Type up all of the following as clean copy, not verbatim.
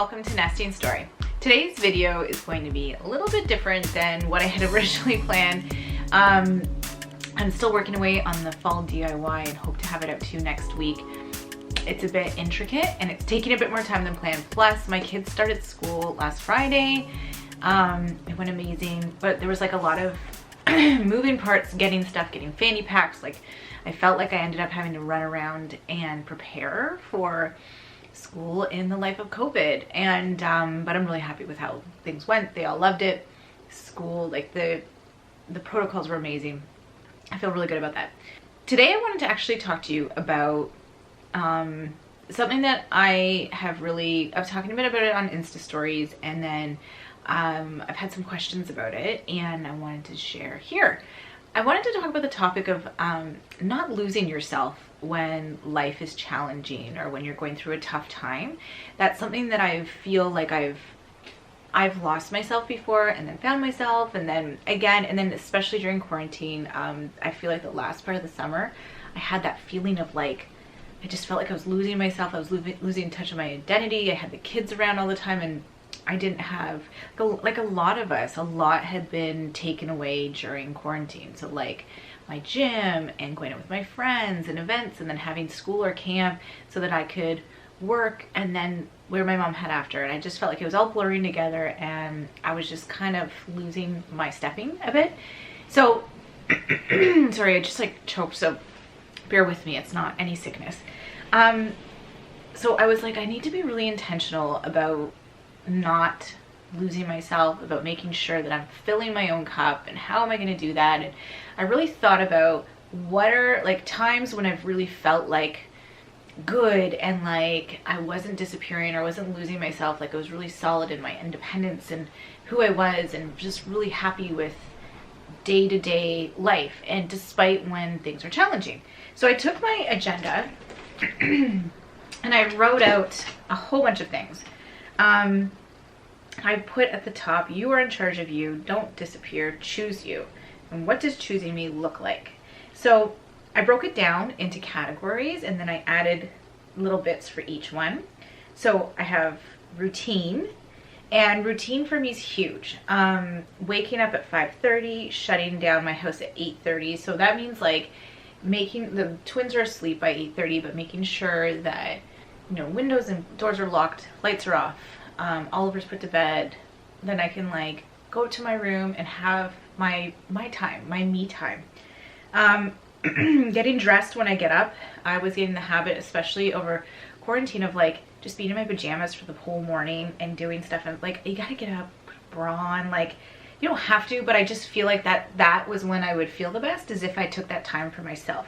welcome to Nesting Story. Today's video is going to be a little bit different than what I had originally planned. I'm still working away on the fall DIY and hope to have it out to you next week. It's a bit intricate and it's taking a bit more time than planned. Plus, my kids started school last Friday. It went amazing, but there was like a lot of moving parts, getting stuff, getting fanny packs. Like, I felt like I ended up having to run around and prepare for school in the life of COVID. And but I'm really happy with how things went. They all loved it. School, like the protocols were amazing. I feel really good about that. Today I wanted to actually talk to you about something that I was talking a bit about it on Insta stories, and then I've had some questions about it and I wanted to share here. I wanted to talk about the topic of not losing yourself when life is challenging or when you're going through a tough time. That's something that I feel like I've lost myself before and then found myself, and then again, and then especially during quarantine, I feel like the last part of the summer, I had that feeling of like, I just felt like I was losing myself. I was losing touch of my identity. I had the kids around all the time, and I didn't have, like a lot of us, a lot had been taken away during quarantine. So like my gym and going out with my friends and events, and then having school or camp so that I could work and then where my mom had after. And I just felt like it was all blurring together and I was just kind of losing my stepping a bit. So, sorry, I just like choked, so bear with me, it's not any sickness. So I was like, I need to be really intentional about not losing myself, about making sure that I'm filling my own cup, and how am I going to do that. And I really thought about what are like times when I've really felt like good and like I wasn't disappearing or wasn't losing myself, like I was really solid in my independence and who I was, and just really happy with day-to-day life, and despite when things are challenging. So I took my agenda and I wrote out a whole bunch of things. I put at the top, you are in charge of you, don't disappear, choose you. And what does choosing me look like? So I broke it down into categories, and then I added little bits for each one. So I have routine, and routine for me is huge. Waking up at 5:30, shutting down my house at 8:30. So that means like making, the twins are asleep by 8:30, but making sure that, you know, windows and doors are locked, lights are off, Oliver's put to bed. Then I can like go to my room and have my time, my me time. Getting dressed when I get up. I was getting the habit, especially over quarantine, of like just being in my pajamas for the whole morning and doing stuff. And like, you gotta get up, put a bra on. Like, you don't have to, but I just feel like that was when I would feel the best, is if I took that time for myself.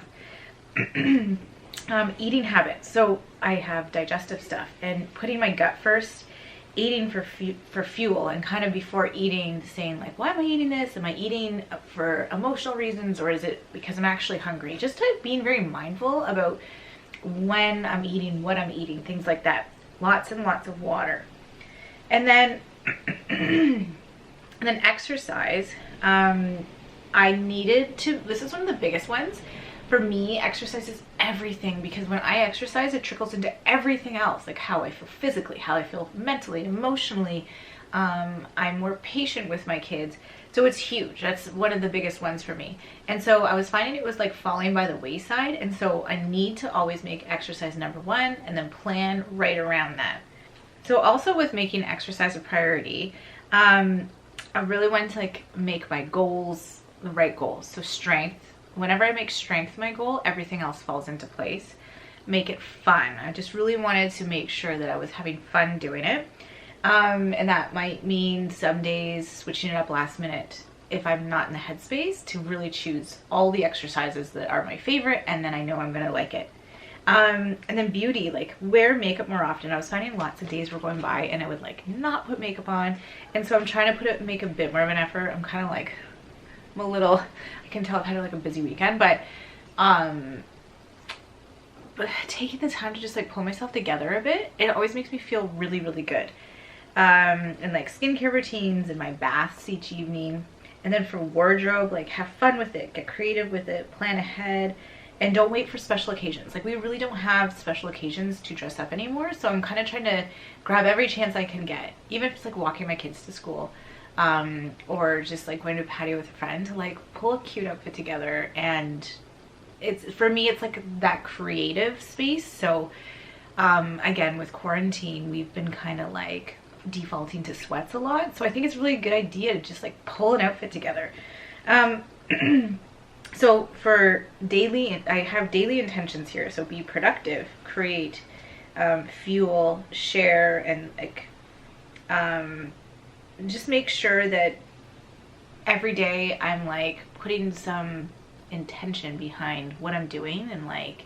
Eating habits. So I have digestive stuff, and putting my gut first, eating for fuel, and kind of before eating saying like, why am I eating this? Am I eating for emotional reasons, or is it because I'm actually hungry? Just being very mindful about when I'm eating, what I'm eating, things like that. Lots and lots of water. And then and then exercise. I needed to, this is one of the biggest ones. For me, exercise is everything, because when I exercise, it trickles into everything else, like how I feel physically, how I feel mentally, emotionally. I'm more patient with my kids. So it's huge. That's one of the biggest ones for me. And so I was finding it was like falling by the wayside. And so I need to always make exercise number one, and then plan right around that. So also with making exercise a priority, I really wanted to like make my goals the right goals. So strength. Whenever I make strength my goal, everything else falls into place. Make it fun. I just really wanted to make sure that I was having fun doing it. And that might mean some days switching it up last minute if I'm not in the headspace to really choose all the exercises that are my favorite, and then I know I'm gonna like it. And then beauty, like wear makeup more often. I was finding lots of days were going by and I would like not put makeup on, and so I'm trying to make a bit more of an effort. I'm kind of like, I'm a little, I can tell I've had like a busy weekend, but taking the time to just like pull myself together a bit, it always makes me feel really, really good. And like skincare routines and my baths each evening. And then for wardrobe, like have fun with it, get creative with it, plan ahead, and don't wait for special occasions. Like we really don't have special occasions to dress up anymore. So I'm kind of trying to grab every chance I can get, even if it's like walking my kids to school, or just like going to a patio with a friend, to like pull a cute outfit together. And it's, for me, it's like that creative space. So again, with quarantine, we've been kind of like defaulting to sweats a lot. So I think it's really a good idea to just like pull an outfit together. So for daily, I have daily intentions here. So be productive, create, fuel, share, and like, just make sure that every day I'm like putting some intention behind what I'm doing, and like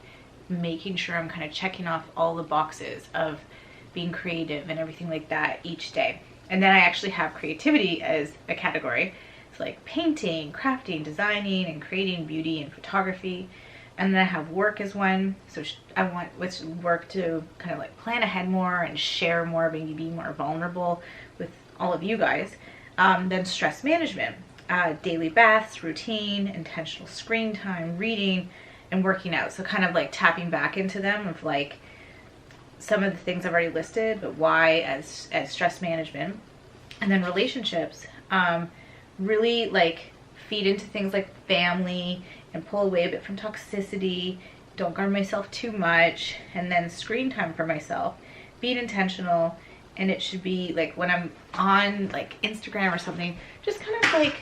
making sure I'm kind of checking off all the boxes of being creative and everything like that each day. And then I actually have creativity as a category. It's like painting, crafting, designing, and creating beauty and photography. And then I have work as one. So I want with work to kind of like plan ahead more and share more, maybe be more vulnerable with all of you guys. Then stress management, daily baths, routine, intentional screen time, reading, and working out. So kind of like tapping back into them of like some of the things I've already listed, but why as stress management. And then relationships, really like feed into things like family and pull away a bit from toxicity. Don't guard myself too much. And then screen time for myself, being intentional. And it should be like when I'm on like Instagram or something, just kind of like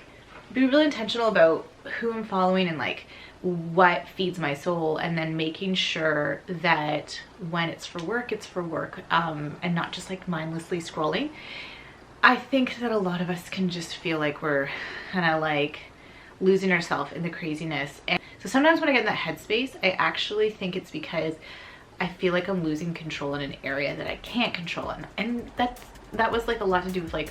be really intentional about who I'm following and like what feeds my soul, and then making sure that when it's for work, and not just like mindlessly scrolling. I think that a lot of us can just feel like we're kind of like losing ourselves in the craziness. And so sometimes when I get in that headspace, I actually think it's because I feel like I'm losing control in an area that I can't control in. And that was like a lot to do with like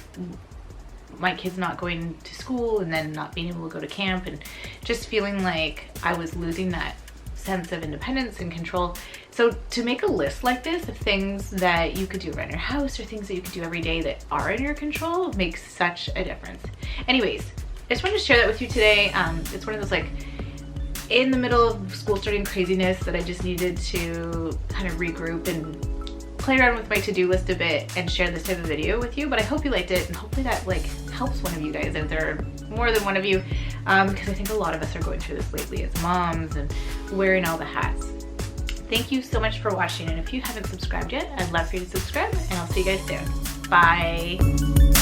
my kids not going to school and then not being able to go to camp, and just feeling like I was losing that sense of independence and control. So to make a list like this of things that you could do around your house or things that you could do every day that are in your control makes such a difference. Anyways, I just wanted to share that with you today. It's one of those like in the middle of school starting craziness that I just needed to kind of regroup and play around with my to-do list a bit and share this type of video with you. But I hope you liked it, and hopefully that like helps one of you guys out there, more than one of you, because I think a lot of us are going through this lately as moms and wearing all the hats. Thank you so much for watching, and if you haven't subscribed yet, I'd love for you to subscribe, and I'll see you guys soon. Bye.